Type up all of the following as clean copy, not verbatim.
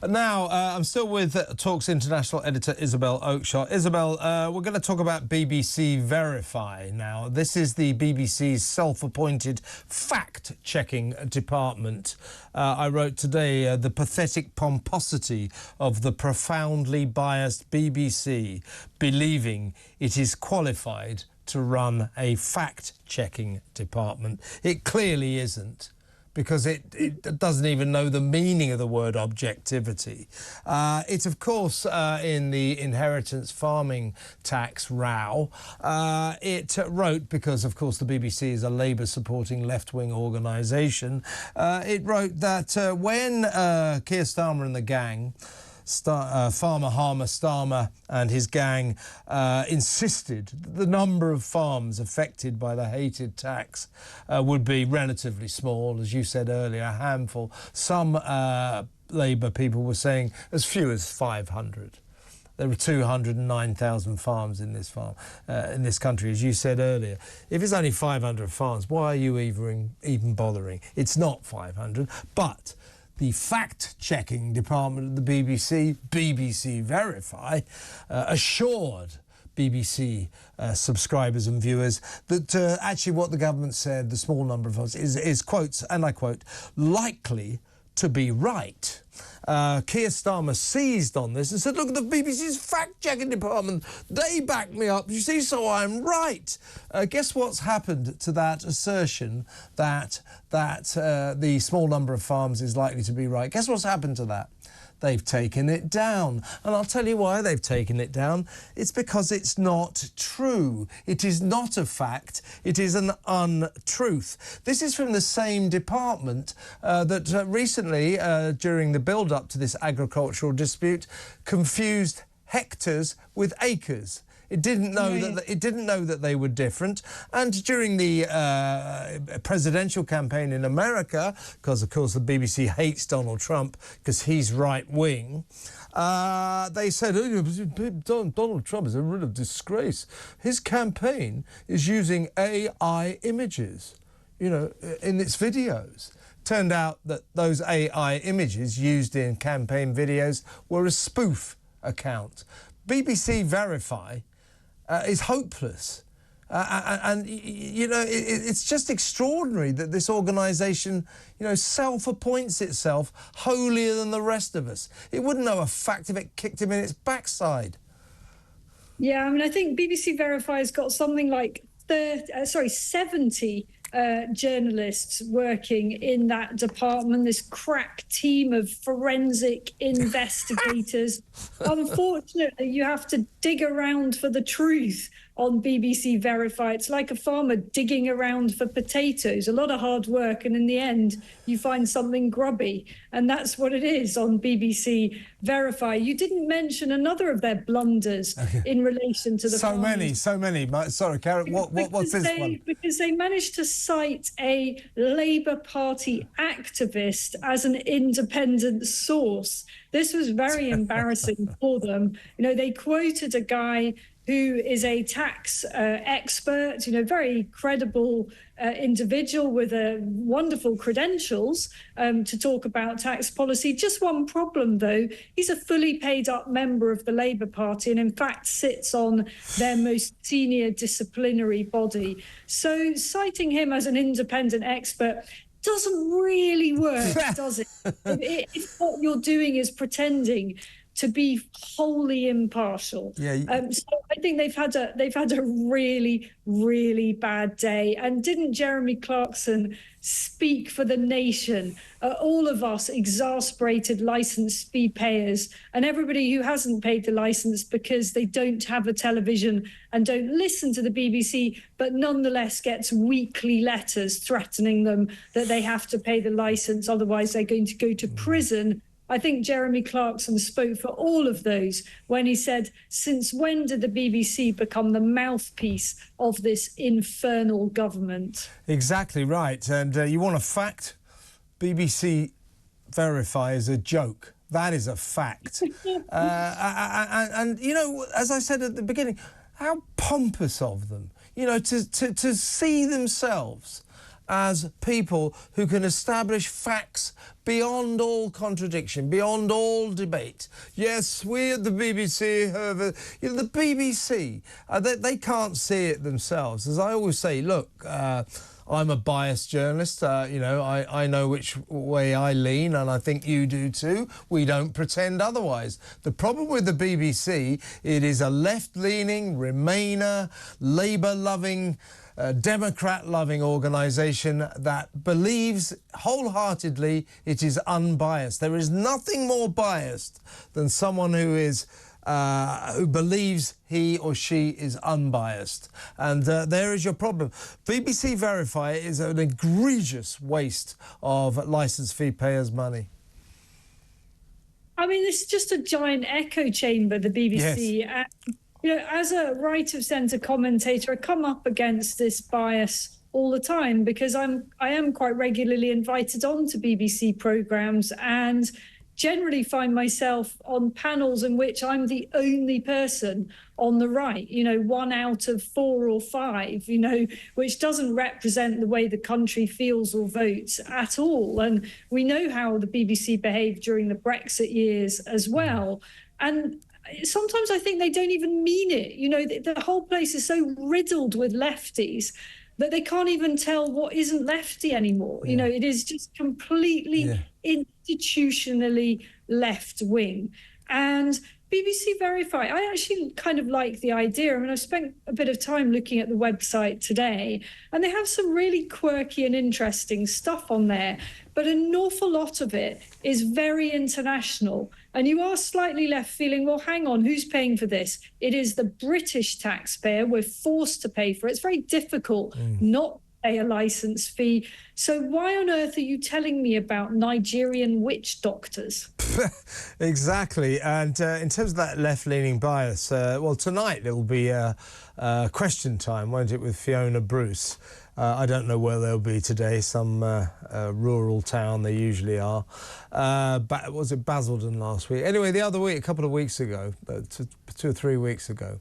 Now, I'm still with Talk's international editor, Isabel Oakeshott. Isabel, we're going to talk about BBC Verify now. This is the BBC's self-appointed fact-checking department. I wrote today, the pathetic pomposity of the profoundly biased BBC believing it is qualified to run a fact-checking department. It clearly isn't, because it doesn't even know the meaning of the word objectivity. It's, of course, in the inheritance farming tax row. It wrote, because, of course, the BBC is a Labour-supporting left-wing organisation, it wrote that when Keir Starmer and the gang, Farmer Harmer Starmer and his gang insisted that the number of farms affected by the hated tax would be relatively small, as you said earlier, a handful. Some Labour people were saying as few as 500. There were 209,000 farms in this country, as you said earlier. If it's only 500 farms, why are you even bothering? It's not 500, but the fact-checking department of the BBC, BBC Verify, assured BBC subscribers and viewers that actually what the government said, the small number of us, is quotes, and I quote, likely to be right. Keir Starmer seized on this and said, look at the BBC's fact-checking department. They back me up, you see, so I'm right. Guess what's happened to that assertion that the small number of farms is likely to be right? Guess what's happened to that? They've taken it down. And I'll tell you why they've taken it down. It's because it's not true. It is not a fact. It is an untruth. This is from the same department that recently, during the build-up to this agricultural dispute, confused hectares with acres. It didn't know that they were different. And during the presidential campaign in America, because of course the BBC hates Donald Trump because he's right-wing, they said, oh, Donald Trump is a real disgrace. His campaign is using AI images, you know, in its videos. Turned out that those AI images used in campaign videos were a spoof account. BBC Verify is hopeless. And you know, it's just extraordinary that this organisation, you know, self-appoints itself holier than the rest of us. It wouldn't know a fact if it kicked him in its backside. Yeah, I mean, I think BBC Verify has got something like 70 journalists working in that department, this crack team of forensic investigators. Unfortunately, you have to dig around for the truth on BBC Verify. It's like a farmer digging around for potatoes, a lot of hard work, and in the end you find something grubby, and that's what it is on BBC Verify. You didn't mention another of their blunders in relation to the so many. Sorry, Karen, what's this one? Because they managed to cite a Labour Party activist as an independent source. This was very embarrassing for them. You know, they quoted a guy who is a tax expert, you know, very credible individual with wonderful credentials to talk about tax policy. Just one problem, though. He's a fully paid up member of the Labour Party and, in fact, sits on their most senior disciplinary body. So citing him as an independent expert doesn't really work, does it? If what you're doing is pretending to be wholly impartial. Yeah. So I think they've had a really, really bad day. And didn't Jeremy Clarkson speak for the nation? All of us exasperated licence fee payers and everybody who hasn't paid the licence because they don't have a television and don't listen to the BBC, but nonetheless gets weekly letters threatening them that they have to pay the licence, otherwise they're going to go to prison. I think Jeremy Clarkson spoke for all of those when he said, since when did the BBC become the mouthpiece of this infernal government? Exactly right. And you want a fact? BBC Verify is a joke. That is a fact. And, you know, as I said at the beginning, how pompous of them, you know, to see themselves as people who can establish facts beyond all contradiction, beyond all debate. Yes, we at the BBC have, the BBC, they can't see it themselves. As I always say, look, I'm a biased journalist. I know which way I lean, and I think you do too. We don't pretend otherwise. The problem with the BBC, it is a left-leaning, Remainer, Labour-loving, Democrat-loving organisation that believes wholeheartedly it is unbiased. There is nothing more biased than someone who believes he or she is unbiased. And there is your problem. BBC Verify is an egregious waste of licence fee payers' money. I mean, it's just a giant echo chamber, the BBC. Yes. As a right-of-centre commentator, I come up against this bias all the time because I am quite regularly invited on to BBC programmes and generally find myself on panels in which I'm the only person on the right, 1 out of 4 or 5, which doesn't represent the way the country feels or votes at all. And we know how the BBC behaved during the Brexit years as well. And sometimes I think they don't even mean it. The whole place is so riddled with lefties that they can't even tell what isn't lefty anymore. Yeah. It is just completely institutionally left wing. And BBC Verify, I actually kind of like the idea. I mean, I've spent a bit of time looking at the website today, and they have some really quirky and interesting stuff on there, but an awful lot of it is very international. And you are slightly left feeling, well, hang on, who's paying for this? It is the British taxpayer. We're forced to pay for it. It's very difficult not to pay a licence fee. So why on earth are you telling me about Nigerian witch doctors? Exactly. And in terms of that left-leaning bias, well, tonight it'll be question time, won't it, with Fiona Bruce. I don't know where they'll be today, some rural town, they usually are. Was it Basildon last week? Anyway, the other week, a couple of weeks ago, 2 or 3 weeks ago,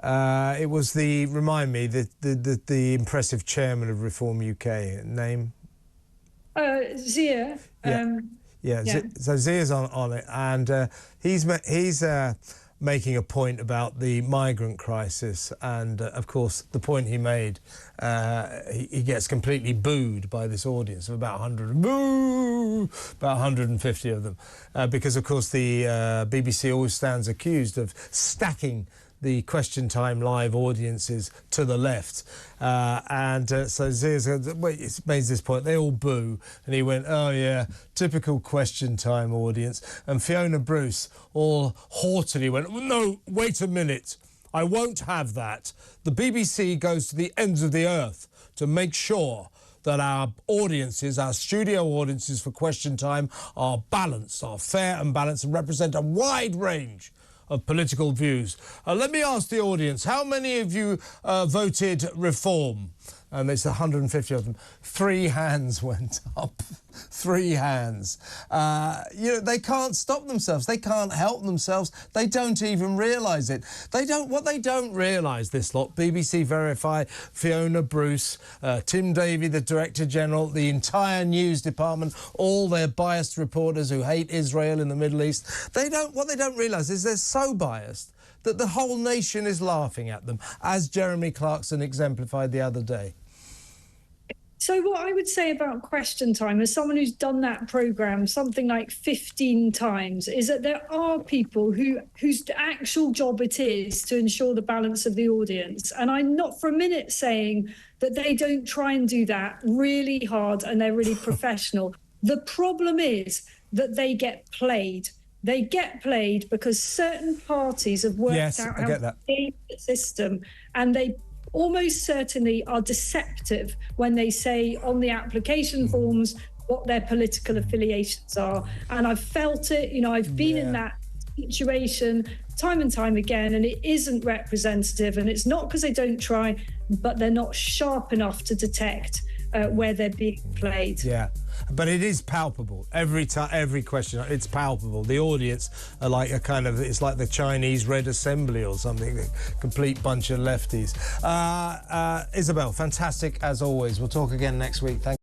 it was remind me, the impressive chairman of Reform UK, name? Zia. So Zia's on it, and he's making a point about the migrant crisis, and of course the point he made, he gets completely booed by this audience of about 150 of them, because of course the BBC always stands accused of stacking the Question Time live audiences to the left. So Zia's made this point, they all boo. And he went, oh yeah, typical Question Time audience. And Fiona Bruce, all haughtily, went, no, wait a minute, I won't have that. The BBC goes to the ends of the earth to make sure that our audiences, our studio audiences for Question Time are balanced, are fair and balanced, and represent a wide range of political views. Let me ask the audience, how many of you voted Reform? And it's 150 of them. 3 hands went up. 3 hands. They can't stop themselves. They can't help themselves. They don't even realise it. What they don't realise, this lot, BBC Verify, Fiona Bruce, Tim Davie, the Director General, the entire news department, all their biased reporters who hate Israel in the Middle East, what they don't realise is they're so biased that the whole nation is laughing at them, as Jeremy Clarkson exemplified the other day. So what I would say about Question Time, as someone who's done that programme something like 15 times, is that there are people whose actual job it is to ensure the balance of the audience. And I'm not for a minute saying that they don't try and do that really hard and they're really professional. The problem is that they get played. They get played because certain parties have worked out how to game the system, and they almost certainly are deceptive when they say on the application forms what their political affiliations are. And I've felt it, I've been in that situation time and time again, and it isn't representative. And it's not because they don't try, but they're not sharp enough to detect where they're being played. Yeah. But it is palpable. Every time, every question, it's palpable. The audience are like a kind of, it's like the Chinese Red Assembly or something, a complete bunch of lefties. Isabel, fantastic as always. We'll talk again next week. Thank